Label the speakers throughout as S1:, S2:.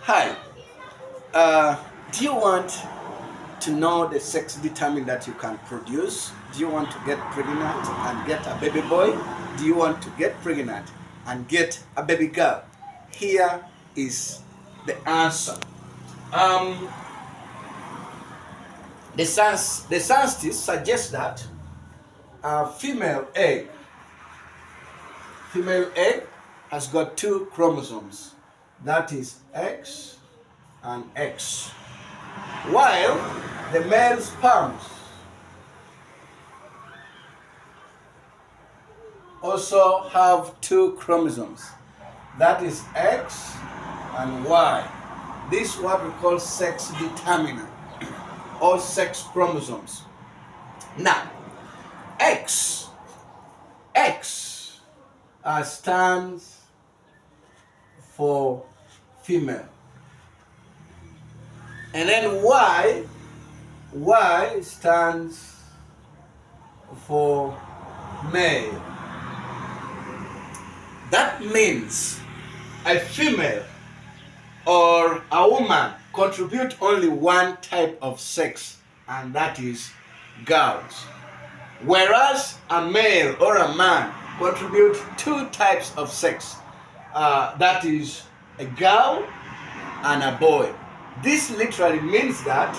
S1: Hi, do you want to know the sex vitamin that you can produce? Do you want to get pregnant and get a baby boy? Do you want to get pregnant and get a baby girl? Here is the answer. Um, the scientists suggest that a female egg has got two chromosomes. That is X and X. While the male sperms also have two chromosomes. That is X and Y. This is what we call sex determinant or sex chromosomes. Now, X, X stands for female. And then Y stands for male. That means a female or a woman contribute only one type of sex, and that is girls. Whereas a male or a man contribute two types of sex, that is a girl and a boy. This literally means that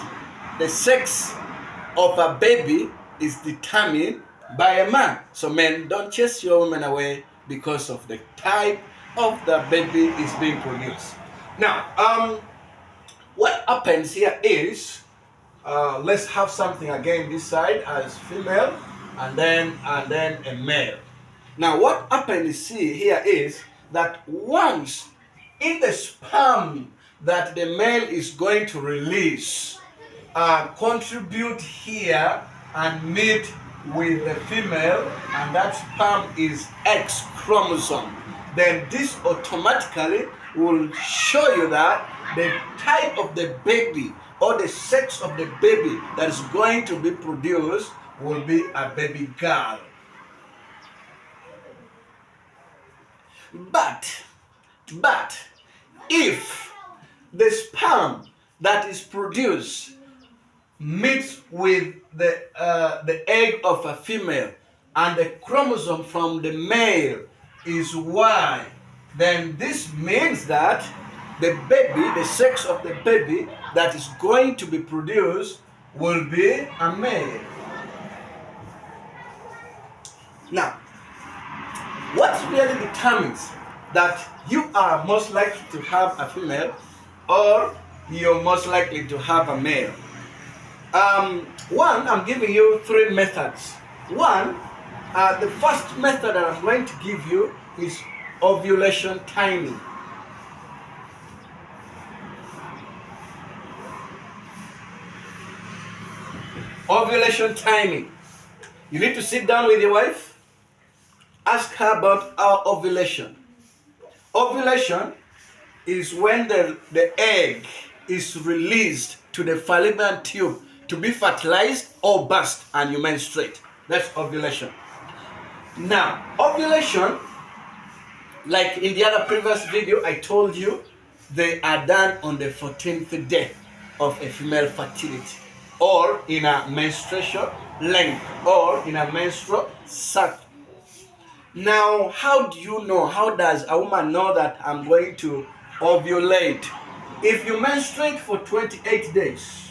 S1: the sex of a baby is determined by a man. So men, don't chase your woman away because of the type of the baby is being produced. Now, what happens here is, let's have something again this side as female and then a male. Now, what happens here is that once in the sperm that the male is going to release, contribute here and meet with the female, and that sperm is X chromosome, then this automatically will show you that the type of the baby or the sex of the baby that is going to be produced will be a baby girl. But if the sperm that is produced meets with the egg of a female and the chromosome from the male is Y, then this means that the baby, the sex of the baby that is going to be produced will be a male. Now, what really determines that you are most likely to have a female or you're most likely to have a male? One, I'm giving you three methods. One, the first method that I'm going to give you is ovulation timing. Ovulation timing. You need to sit down with your wife, ask her about our ovulation. Ovulation is when the egg is released to the fallopian tube to be fertilized or burst and you menstruate. That's ovulation. Now, ovulation, like in the other previous video, I told you, they are done on the 14th day of a female fertility, or in a menstruation length, or in a menstrual cycle. Now, how do you know? How does a woman know that I'm going to ovulate? If you menstruate for 28 days,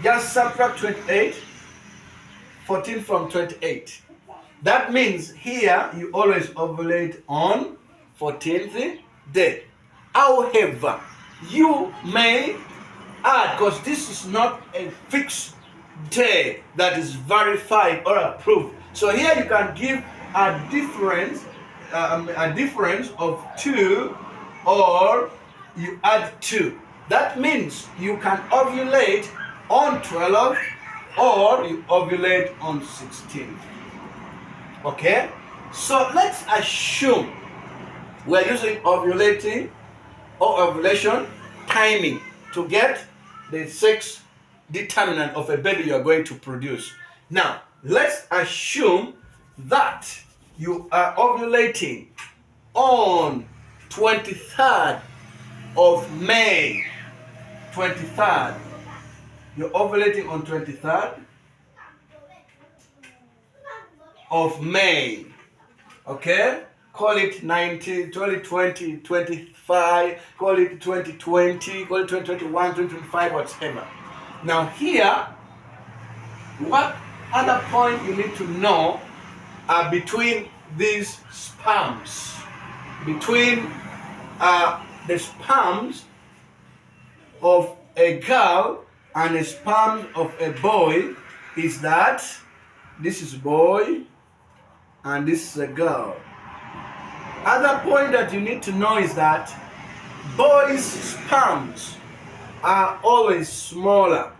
S1: just subtract 28, 14 from 28. That means here you always ovulate on 14th day. However, you may add, because this is not a fixed day that is verified or approved. So here you can give a difference of 2, or you add 2. That means you can ovulate on 12 or you ovulate on 16. Okay? So let's assume we're using ovulating or ovulation timing to get the sex determinant of a baby you're going to produce. Now, let's assume that you are ovulating on 23rd of May 23rd. You're ovulating on 23rd of May. Okay? Call it 19, call it 20, 25, call it 2020, call it 2021, 2025, whatever. Now here, what other point you need to know are between these sperms. Between the sperms of a girl and the sperm of a boy is that this is boy and this is a girl. Other point that you need to know is that boys' sperms are always smaller.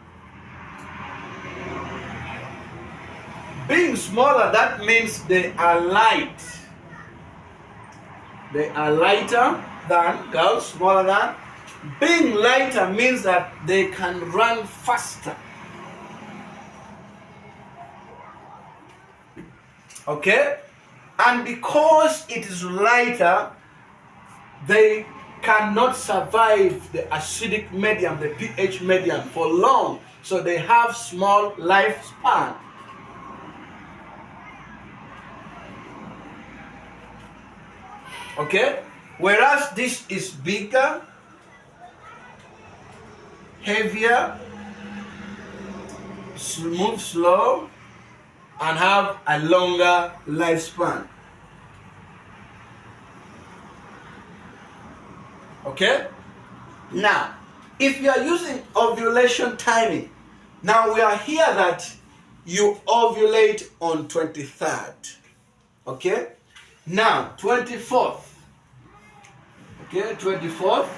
S1: Being smaller, that means they are light. They are lighter than girls, smaller than. Being lighter means that they can run faster. Okay? And because it is lighter, they cannot survive the acidic medium, the pH medium, for long. So they have small lifespan. Okay? Whereas this is bigger, heavier, move slow, and have a longer lifespan. Okay? Now, if you are using ovulation timing, now we are here that you ovulate on 23rd. Okay? Now, 24th. Okay, 24th,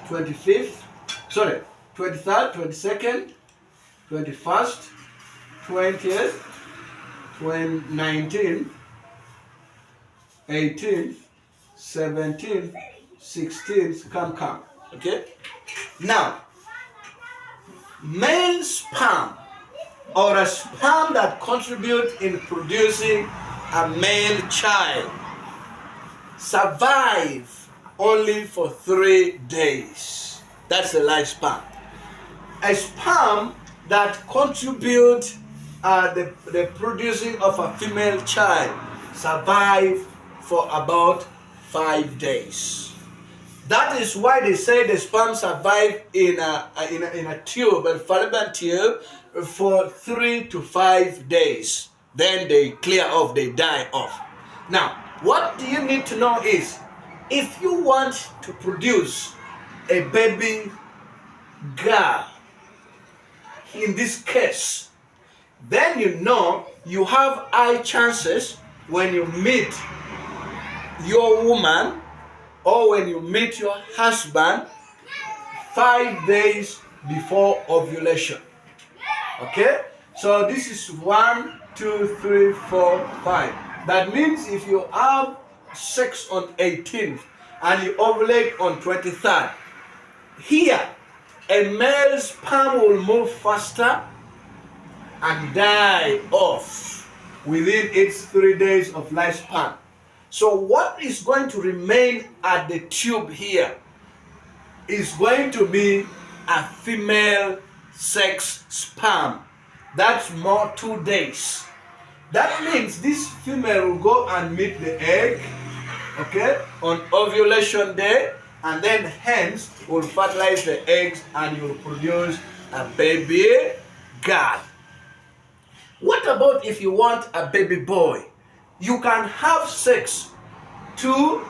S1: 25th, sorry, 23rd, 22nd, 21st, 20th, 19th, 18th, 17th, 16th, come. Okay? Now, male sperm or a sperm that contribute in producing a male child survive only for 3 days. That's the lifespan. A sperm that contribute the producing of a female child survive for about 5 days. That is why they say the sperm survive in a tube, a fallopian tube, for 3 to 5 days. Then they clear off, they die off. Now, what do you need to know is, if you want to produce a baby girl, in this case, then you know you have high chances when you meet your woman or when you meet your husband 5 days before ovulation. Okay? So this is 1, 2, 3, 4, 5. That means if you have sex on 18th and you ovulate on 23rd, here a male sperm will move faster and die off within its 3 days of lifespan. So what is going to remain at the tube here is going to be a female sex sperm. That's more 2 days. That means this female will go and meet the egg, okay, on ovulation day, and then hence will fertilize the eggs and you will produce a baby girl. What about if you want a baby boy? You can have sex 2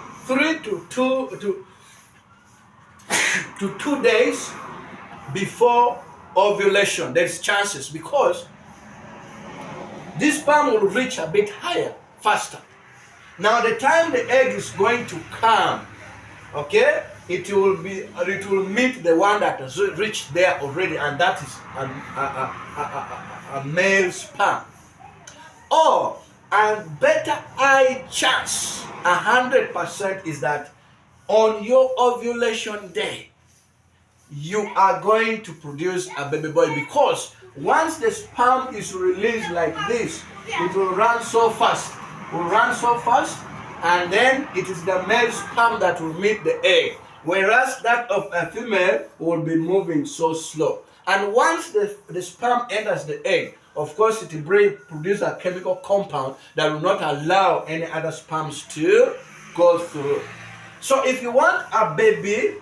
S1: days before ovulation. There's chances because this sperm will reach a bit higher, faster. Now the time the egg is going to come, okay, it will meet the one that has reached there already, and that is a male sperm. Or a better high chance, 100%, is that on your ovulation day, you are going to produce a baby boy, because once the sperm is released like this, it will run so fast, and then it is the male sperm that will meet the egg, whereas that of a female will be moving so slow. And once the sperm enters the egg, of course, it will produce a chemical compound that will not allow any other sperms to go through. So if you want a baby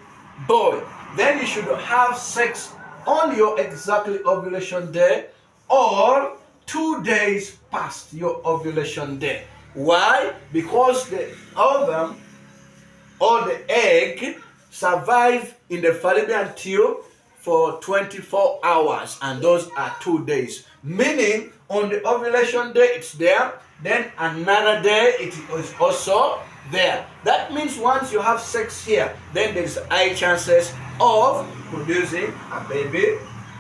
S1: boy, then you should have sex on your exactly ovulation day or 2 days past your ovulation day. Why? Because the ovum or the egg survive in the fallopian tube for 24 hours, and those are 2 days. Meaning, on the ovulation day it's there, then another day it is also there. That means once you have sex here, then there is high chances of producing a baby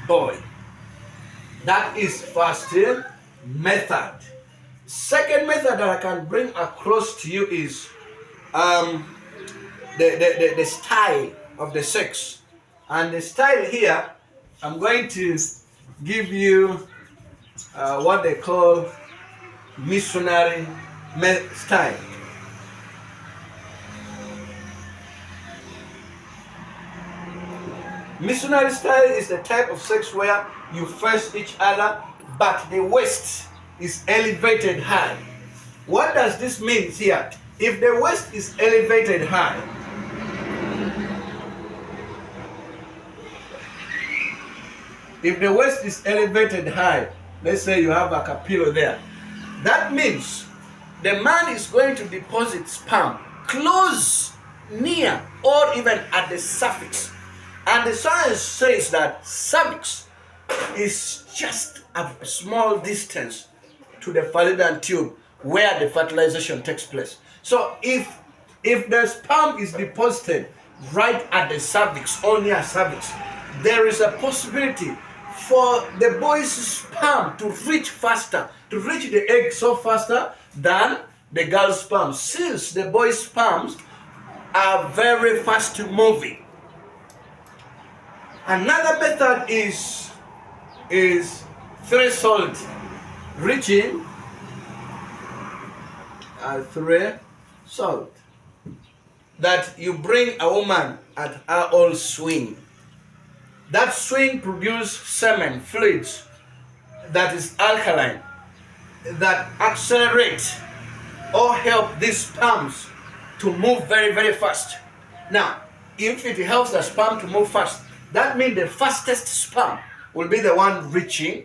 S1: boy. That is first method. Second method that I can bring across to you is the style of the sex. And the style here, I'm going to give you what they call missionary style. Missionary style is the type of sex where you face each other, but the waist is elevated high. What does this mean here? If the waist is elevated high, let's say you have like a pillow there, that means the man is going to deposit sperm close, near, or even at the cervix. And the science says that cervix is just a small distance to the fallopian tube where the fertilization takes place. So if the sperm is deposited right at the cervix or near cervix, there is a possibility for the boy's sperm to reach faster, to reach the egg so faster than the girl's sperm, since the boy's sperms are very fast moving. Another method is threshold reaching. Threshold, that you bring a woman at her own swing. That swing produces semen fluids that is alkaline, that accelerate or help these sperms to move very, very fast. Now, if it helps the sperm to move fast, that means the fastest sperm will be the one reaching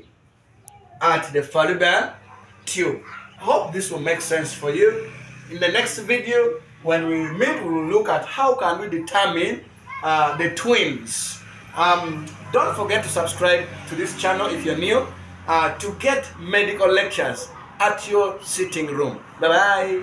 S1: at the fallopian tube. I hope this will make sense for you. In the next video, when we meet, we will look at how can we determine the twins. Don't forget to subscribe to this channel if you're new to get medical lectures at your sitting room. Bye-bye.